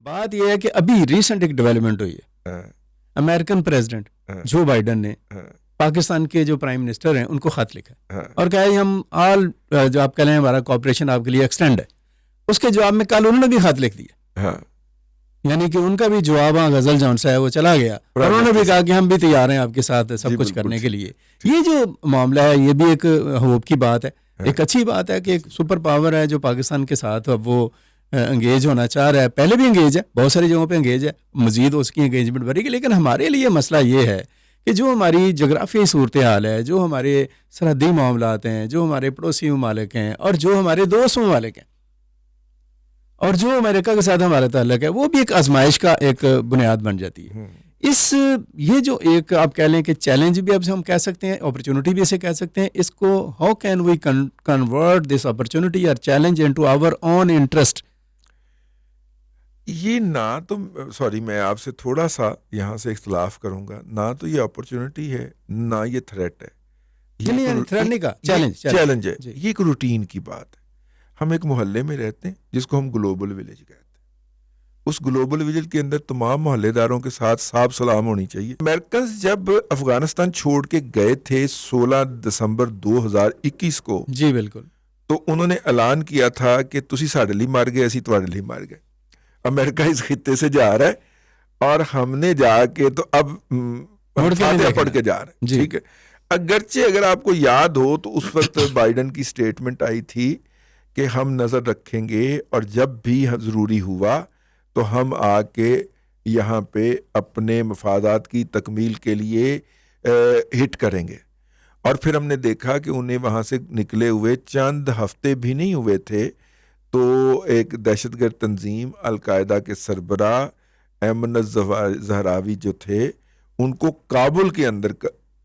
بات یہ ہے کہ ابھی ریسنٹ ایک ڈیولپمنٹ ہوئی ہے. امریکن پریزیڈنٹ جو بائیڈن نے پاکستان کے جو پرائم منسٹر ہیں ان کو خط لکھا اور کہا ہے ہم آل جو آپ کہہ رہے ہیں ہمارا کوآپریشن آپ کے لیے ایکسٹینڈ ہے. اس کے جواب میں کل انہوں نے بھی خط لکھ دیا, یعنی کہ ان کا بھی جواب غزل جون سا ہے وہ چلا گیا اور انہوں نے بھی کہا کہ ہم بھی تیار ہیں آپ کے ساتھ سب کچھ کرنے کے لیے. یہ جو معاملہ ہے یہ بھی ایک ہوپ کی بات ہے, ایک اچھی بات ہے کہ ایک سپر پاور ہے جو پاکستان کے ساتھ اب وہ انگیج ہونا چاہ رہا ہے. پہلے بھی انگیج ہے, بہت ساری جگہوں پہ انگیج ہے, مزید اس کی انگیجمنٹ بڑھے گی. لیکن ہمارے لیے مسئلہ یہ ہے کہ جو ہماری جغرافیائی صورتحال ہے, جو ہمارے سرحدی معاملات ہیں, جو ہمارے پڑوسی ممالک ہیں اور جو ہمارے دوست ممالک ہیں اور جو امریکہ کے ساتھ ہمارا تعلق ہے, وہ بھی ایک آزمائش کا ایک بنیاد بن جاتی ہے. یہ جو ایک آپ کہہ لیں کہ چیلنج بھی اب ہم کہہ سکتے ہیں, اپرچونٹی بھی اسے کہہ سکتے ہیں, اس کو how can we convert this opportunity اور challenge into our own interest. یہ نہ تو سوری میں آپ سے تھوڑا سا یہاں سے اختلاف کروں گا, نہ تو یہ اپرچونٹی ہے نہ یہ تھریٹ ہے, چیلنج ہے. یہ ایک روٹین کی بات ہے. ہم ایک محلے میں رہتے ہیں جس کو ہم گلوبل ولیج کہتے ہیں. اس گلوبل ولیج کے اندر تمام محلے داروں کے ساتھ صاحب سلام ہونی چاہیے. امریکنز جب افغانستان چھوڑ کے گئے تھے 16 دسمبر 2021 کو, جی بالکل, تو انہوں نے اعلان کیا تھا کہ تسی ساڈے لیے مر گئے, اسی تواڈے لیے مر گئے. امریکہ اس خطے سے جا رہا ہے اور ہم نے جا کے تو اب فاتحہ پڑھ کے جا رہے ہیں. ٹھیک ہے, اگرچہ اگر آپ کو یاد ہو تو اس وقت بائیڈن کی سٹیٹمنٹ آئی تھی کہ ہم نظر رکھیں گے اور جب بھی ضروری ہوا تو ہم آ کے یہاں پہ اپنے مفادات کی تکمیل کے لیے ہٹ کریں گے. اور پھر ہم نے دیکھا کہ انہیں وہاں سے نکلے ہوئے چند ہفتے بھی نہیں ہوئے تھے تو ایک دہشت گرد تنظیم القاعدہ کے سربراہ ایمن الزہراوی جو تھے ان کو کابل کے اندر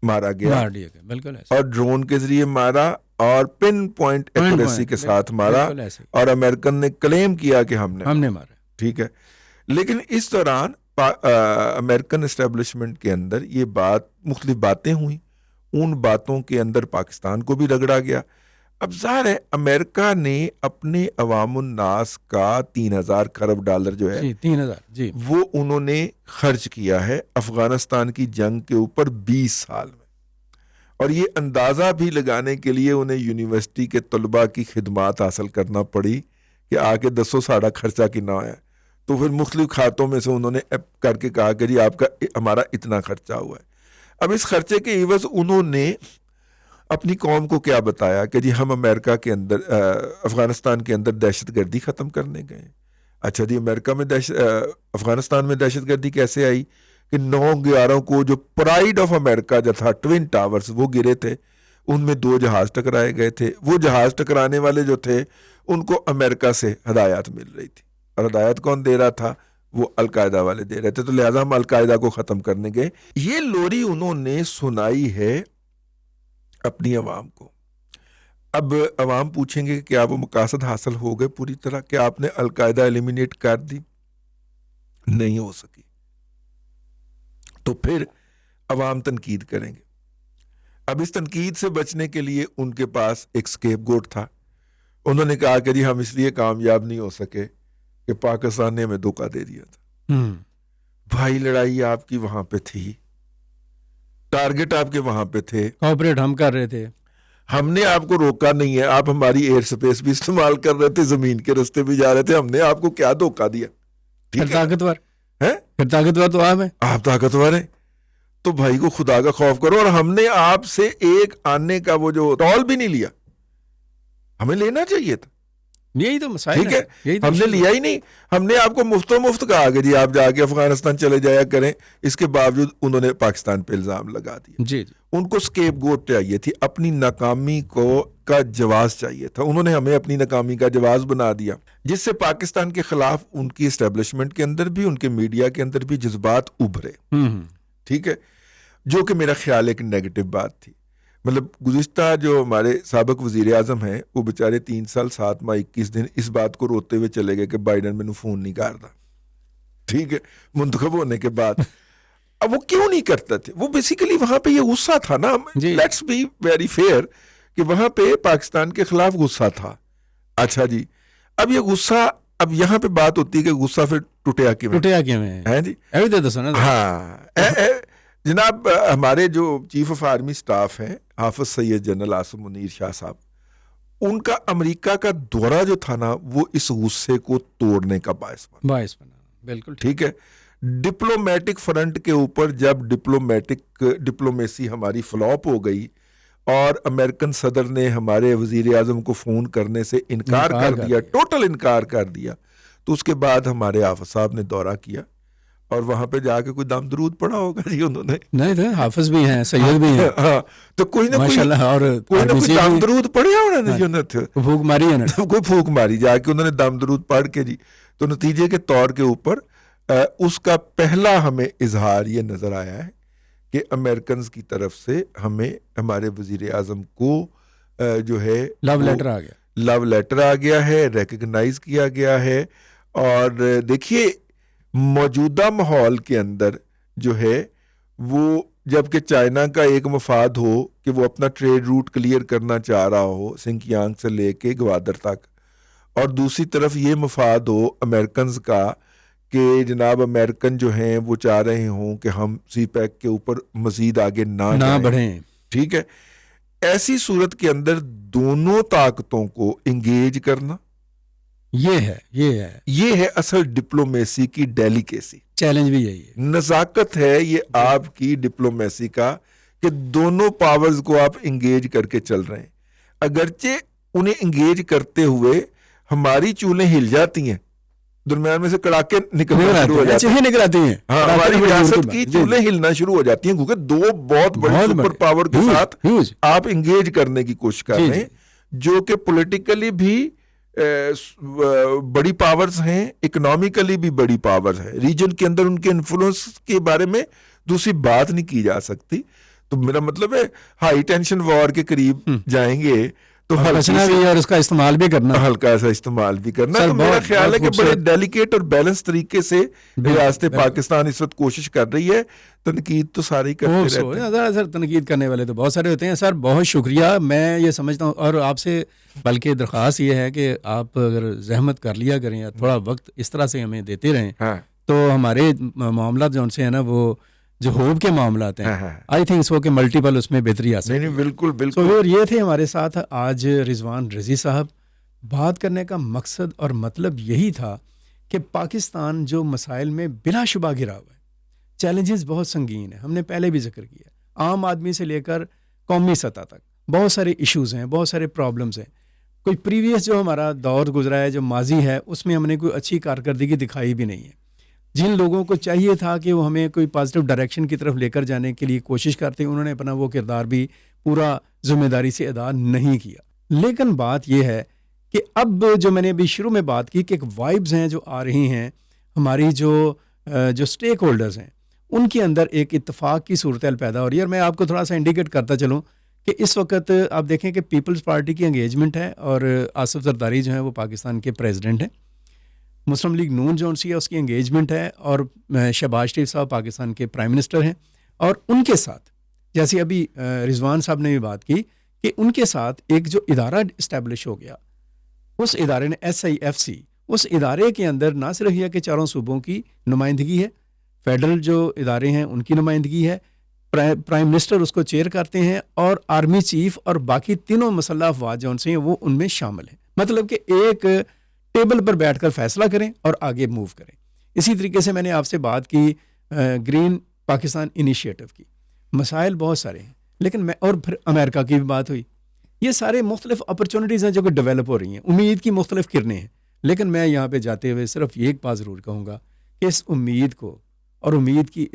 مارا گیا, بالکل, اور ڈرون کے ذریعے مارا اور پن پوائنٹ ایکوریسی کے ساتھ مارا, اور امریکن نے کلیم کیا کہ ہم نے مارا. ٹھیک ہے, لیکن اس دوران امریکن اسٹیبلشمنٹ کے اندر یہ بات مختلف باتیں ہوئیں, ان باتوں کے اندر پاکستان کو بھی رگڑا گیا. اب ظاہر ہے امریکہ نے اپنے عوام الناس کا 3000 کھرب ڈالر جو ہے 3000 وہ انہوں نے خرچ کیا ہے افغانستان کی جنگ کے اوپر 20 سال میں. اور یہ اندازہ بھی لگانے کے لیے انہیں یونیورسٹی کے طلباء کی خدمات حاصل کرنا پڑی کہ آ کے دسو ساڑھا خرچہ کتنا ہے. تو پھر مختلف کھاتوں میں سے انہوں نے کر کے کہا کہ جی آپ کا ہمارا اتنا خرچہ ہوا ہے. اب اس خرچے کے عوض انہوں نے اپنی قوم کو کیا بتایا کہ جی ہم امریکہ کے اندر افغانستان کے اندر دہشت گردی ختم کرنے گئے. اچھا جی, امریکہ میں افغانستان میں دہشت گردی کیسے آئی کہ 9/11 کو جو پرائڈ آف امریکہ جو تھا ٹوین ٹاورز وہ گرے تھے, ان میں 2 جہاز ٹکرائے گئے تھے. وہ جہاز ٹکرانے والے جو تھے ان کو امریکہ سے ہدایات مل رہی تھی, اور ہدایت کون دے رہا تھا, وہ القاعدہ والے دے رہے تھے. تو لہٰذا ہم القاعدہ کو ختم کرنے گئے. یہ لوری انہوں نے سنائی ہے اپنی عوام کو. اب عوام پوچھیں گے کہ کیا وہ مقاصد حاصل ہو گئے پوری طرح, کہ آپ نے القاعدہ ایلیمینیٹ کر دی؟ نہیں ہو سکی. تو پھر عوام تنقید کریں گے. اب اس تنقید سے بچنے کے لیے ان کے پاس ایک اسکیپ گوٹ تھا. انہوں نے کہا کہ جی ہم اس لیے کامیاب نہیں ہو سکے کہ پاکستان نے ہمیں دھوکہ دے دیا تھا. بھائی لڑائی آپ کی وہاں پہ تھی, ٹارگٹ آپ کے وہاں پہ تھے, کوآپریٹ ہم کر رہے تھے, ہم نے آپ کو روکا نہیں ہے. آپ ہماری ایئر سپیس بھی استعمال کر رہے تھے, زمین کے رستے بھی جا رہے تھے, ہم نے آپ کو کیا دھوکہ دیا؟ طاقتور ہے, طاقتور تو آپ طاقتور ہیں, تو بھائی کو خدا کا خوف کرو. اور ہم نے آپ سے ایک آنے کا وہ جو ٹول بھی نہیں لیا, ہمیں لینا چاہیے تھا. یہی تو مسائل ٹھیک ہے, ہم نے لیا ہی نہیں. ہم نے آپ کو مفت کہا کہ جی آپ جا کے افغانستان چلے جایا کریں. اس کے باوجود انہوں نے پاکستان پہ الزام لگا دیا. جی ان کو اسکیپ گوٹ چاہیے تھی, اپنی ناکامی کا جواز چاہیے تھا. انہوں نے ہمیں اپنی ناکامی کا جواز بنا دیا, جس سے پاکستان کے خلاف ان کی اسٹیبلشمنٹ کے اندر بھی, ان کے میڈیا کے اندر بھی جذبات ابھرے. ٹھیک ہے, جو کہ میرا خیال ایک نیگیٹو بات تھی. مطلب گزشتہ جو ہمارے سابق وزیر اعظم ہیں وہ بیچارے 3 سال 7 ماہ 21 دن اس بات کو روتے ہوئے چلے گئے کہ بائیڈن میں نے فون نہیں کرتا. ٹھیک ہے, منتخب ہونے کے بعد. اب وہ کیوں نہیں کرتا تھے؟ وہ بیسیکلی وہاں پہ یہ غصہ تھا نا, لیٹس بی ویری فیئر, کہ وہاں پہ پاکستان کے خلاف غصہ تھا. اچھا جی, اب یہ غصہ اب یہاں پہ بات ہوتی ہے کہ غصہ پھر ٹوٹیا کیوں ہے جی ہاں جناب ہمارے جو چیف آف آرمی سٹاف ہیں حافظ سید جنرل عاصم منیر شاہ صاحب, ان کا امریکہ کا دورہ جو تھا نا وہ اس غصے کو توڑنے کا باعث بنا. بالکل ٹھیک ہے. ڈپلومیٹک فرنٹ کے اوپر جب ڈپلومیسی ہماری فلاپ ہو گئی اور امریکن صدر نے ہمارے وزیر اعظم کو فون کرنے سے انکار کر دیا, ٹوٹل انکار کر دیا, تو اس کے بعد ہمارے حافظ صاحب نے دورہ کیا اور وہاں پہ جا کے کوئی دم درود پڑھا ہوگا جی انہوں نے. نہیں تھے, حافظ بھی ہیں, سید بھی ہیں, ہاں, تو کوئی نہ کوئی دم درود پڑھا انہوں نے, جو نہ تھے پھونک ماری ہے نا, کوئی پھونک ماری جا کے انہوں نے دم درود پڑھ کے جی. تو نتیجے کے طور کے اوپر اس کا پہلا ہمیں اظہار یہ نظر آیا ہے کہ امریکنز کی طرف سے ہمیں ہمارے وزیر اعظم کو جو ہے لو لیٹر آ گیا ہے, ریکگنائز کیا گیا ہے. اور دیکھیے موجودہ ماحول کے اندر جو ہے وہ جبکہ چائنا کا ایک مفاد ہو کہ وہ اپنا ٹریڈ روٹ کلیئر کرنا چاہ رہا ہو سنکیانگ سے لے کے گوادر تک, اور دوسری طرف یہ مفاد ہو امریکنز کا کہ جناب امریکن جو ہیں وہ چاہ رہے ہوں کہ ہم سی پیک کے اوپر مزید آگے نہ بڑھیں. ٹھیک ہے, ایسی صورت کے اندر دونوں طاقتوں کو انگیج کرنا یہ ہے اصل ڈپلومیسی کی ڈیلیکیسی. چیلنج بھی یہی ہے, نزاکت ہے یہ آپ کی ڈپلومیسی کا کہ دونوں پاورز کو آپ انگیج کر کے چل رہے ہیں. اگرچہ انہیں انگیج کرتے ہوئے ہماری چولیں ہل جاتی ہیں, درمیان میں سے کڑاکے نکلنا شروع ہو جاتے ہیں, ہماری ریاست کی چولیں ہلنا شروع ہو جاتی ہیں کیونکہ دو بہت بڑی سپر پاور کے ساتھ آپ انگیج کرنے کی کوشش کر رہے ہیں جو کہ پولیٹیکلی بھی بڑی پاورز ہیں, اکنامیکلی بھی بڑی پاورز ہیں. ریجن کے اندر ان کے انفلوئنس کے بارے میں دوسری بات نہیں کی جا سکتی. تو میرا مطلب ہے ہائی ٹینشن وار کے قریب جائیں گے تو بچنا بھی اور اس کا استعمال بھی کرنا, ہلکا سا استعمال بھی کرنا. تو میرا خیال ہے کہ بڑے ڈیلیکیٹ اور بیلنس طریقے سے ریاست پاکستان اس وقت کوشش کر رہی ہے. تنقید تو ساری کرتے رہتے ہیں, سر تنقید کرنے والے تو بہت سارے ہوتے ہیں. سر بہت شکریہ, میں یہ سمجھتا ہوں اور آپ سے بلکہ درخواست یہ ہے کہ آپ اگر زحمت کر لیا کریں یا تھوڑا وقت اس طرح سے ہمیں دیتے رہیں تو ہمارے معاملات جو ان سے ہیں نا وہ جو ہوپ کے معاملات ہیں آئی تھنک سو کہ ملٹیپل اس میں بہتری آ سکتی ہے. بالکل. اور یہ تھے ہمارے ساتھ آج رضوان رضی صاحب. بات کرنے کا مقصد اور مطلب یہی تھا کہ پاکستان جو مسائل میں بلا شبہ گرا ہوا ہے, چیلنجز بہت سنگین ہیں, ہم نے پہلے بھی ذکر کیا, عام آدمی سے لے کر قومی سطح تک بہت سارے ایشوز ہیں, بہت سارے پرابلمز ہیں. کوئی پریویس جو ہمارا دور گزرا ہے, جو ماضی ہے, اس میں ہم نے کوئی اچھی کارکردگی دکھائی بھی نہیں ہے. جن لوگوں کو چاہیے تھا کہ وہ ہمیں کوئی پازیٹیو ڈائریکشن کی طرف لے کر جانے کے لیے کوشش کرتے, انہوں نے اپنا وہ کردار بھی پورا ذمہ داری سے ادا نہیں کیا. لیکن بات یہ ہے کہ اب جو میں نے ابھی شروع میں بات کی کہ ایک وائبز ہیں جو آ رہی ہیں, ہماری جو سٹیک ہولڈرز ہیں ان کے اندر ایک اتفاق کی صورتحال پیدا ہو رہی ہے. اور میں آپ کو تھوڑا سا انڈیکیٹ کرتا چلوں کہ اس وقت آپ دیکھیں کہ پیپلز پارٹی کی انگیجمنٹ ہے اور آصف زرداری جو ہیں وہ پاکستان کے پریزیڈنٹ ہیں, مسلم لیگ نون جو سی ہے اس کی انگیجمنٹ ہے, اور شہباز شریف صاحب پاکستان کے پرائم منسٹر ہیں. اور ان کے ساتھ جیسے ابھی رضوان صاحب نے بھی بات کی کہ ان کے ساتھ ایک جو ادارہ اسٹیبلش ہو گیا, اس ادارے نے SIFC, اس ادارے کے اندر نہ صرف یہ کہ چاروں صوبوں کی نمائندگی ہے, فیڈرل جو ادارے ہیں ان کی نمائندگی ہے, پرائم منسٹر اس کو چیئر کرتے ہیں, اور آرمی چیف اور باقی تینوں مسلح افواج جو ان سے ہیں وہ ان میں شامل ہیں. مطلب کہ ایک ٹیبل پر بیٹھ کر فیصلہ کریں اور آگے موو کریں. اسی طریقے سے میں نے آپ سے بات کی گرین پاکستان انیشیٹو کی, مسائل بہت سارے ہیں, لیکن میں اور پھر امریکہ کی بھی بات ہوئی. یہ سارے مختلف اپرچونٹیز ہیں جو کہ ڈیولپ ہو رہی ہیں, امید کی مختلف کرنیں ہیں. لیکن میں یہاں پہ جاتے ہوئے صرف ایک بات ضرور کہوں گا کہ اس امید کو اور امید کی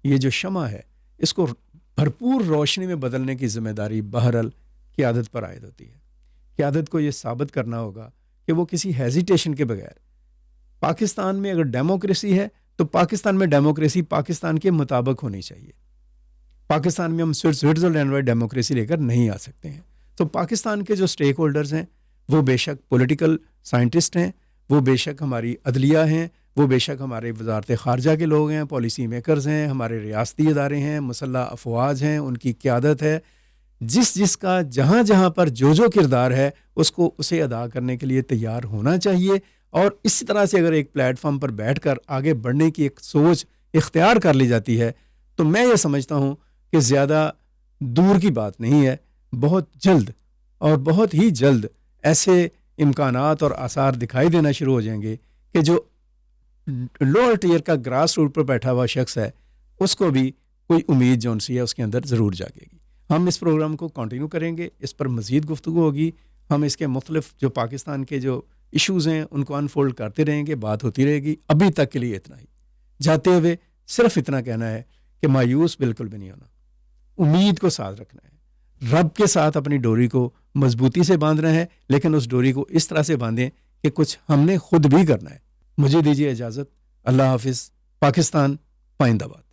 یہ جو شمع ہے اس کو بھرپور روشنی میں بدلنے کی ذمہ داری بہرحال قیادت پر عائد ہوتی ہے. قیادت کو یہ ثابت کرنا ہوگا کہ وہ کسی ہیزیٹیشن کے بغیر, پاکستان میں اگر ڈیموکریسی ہے تو پاکستان میں ڈیموکریسی پاکستان کے مطابق ہونی چاہیے. پاکستان میں ہم سوئٹزرلینڈ والی ڈیموکریسی لے کر نہیں آ سکتے ہیں. تو پاکستان کے جو سٹیک ہولڈرز ہیں وہ بے شک پولیٹیکل سائنٹسٹ ہیں, وہ بے شک ہماری عدلیہ ہیں, وہ بے شک ہمارے وزارت خارجہ کے لوگ ہیں, پالیسی میکرز ہیں, ہمارے ریاستی ادارے ہیں, مسلح افواج ہیں, ان کی قیادت ہے. جس کا جہاں جہاں پر جو کردار ہے اس کو اسے ادا کرنے کے لیے تیار ہونا چاہیے, اور اسی طرح سے اگر ایک پلیٹ فارم پر بیٹھ کر آگے بڑھنے کی ایک سوچ اختیار کر لی جاتی ہے تو میں یہ سمجھتا ہوں کہ زیادہ دور کی بات نہیں ہے، بہت جلد اور بہت ہی جلد ایسے امکانات اور آثار دکھائی دینا شروع ہو جائیں گے کہ جو لوور ٹیئر کا گراس روٹ پر بیٹھا ہوا شخص ہے اس کو بھی کوئی امید جو سی ہے اس کے اندر ضرور جاگے گی۔ ہم اس پروگرام کو کنٹینیو کریں گے، اس پر مزید گفتگو ہوگی، ہم اس کے مختلف جو پاکستان کے جو ایشوز ہیں ان کو انفولڈ کرتے رہیں گے، بات ہوتی رہے گی۔ ابھی تک کے لیے اتنا ہی، جاتے ہوئے صرف اتنا کہنا ہے کہ مایوس بالکل بھی نہیں ہونا، امید کو ساتھ رکھنا ہے، رب کے ساتھ اپنی ڈوری کو مضبوطی سے باندھنا ہے، لیکن اس ڈوری کو اس طرح سے باندھیں کہ کچھ ہم نے خود بھی کرنا ہے۔ مجھے دیجیے اجازت، اللہ حافظ، پاکستان پائندہ باد۔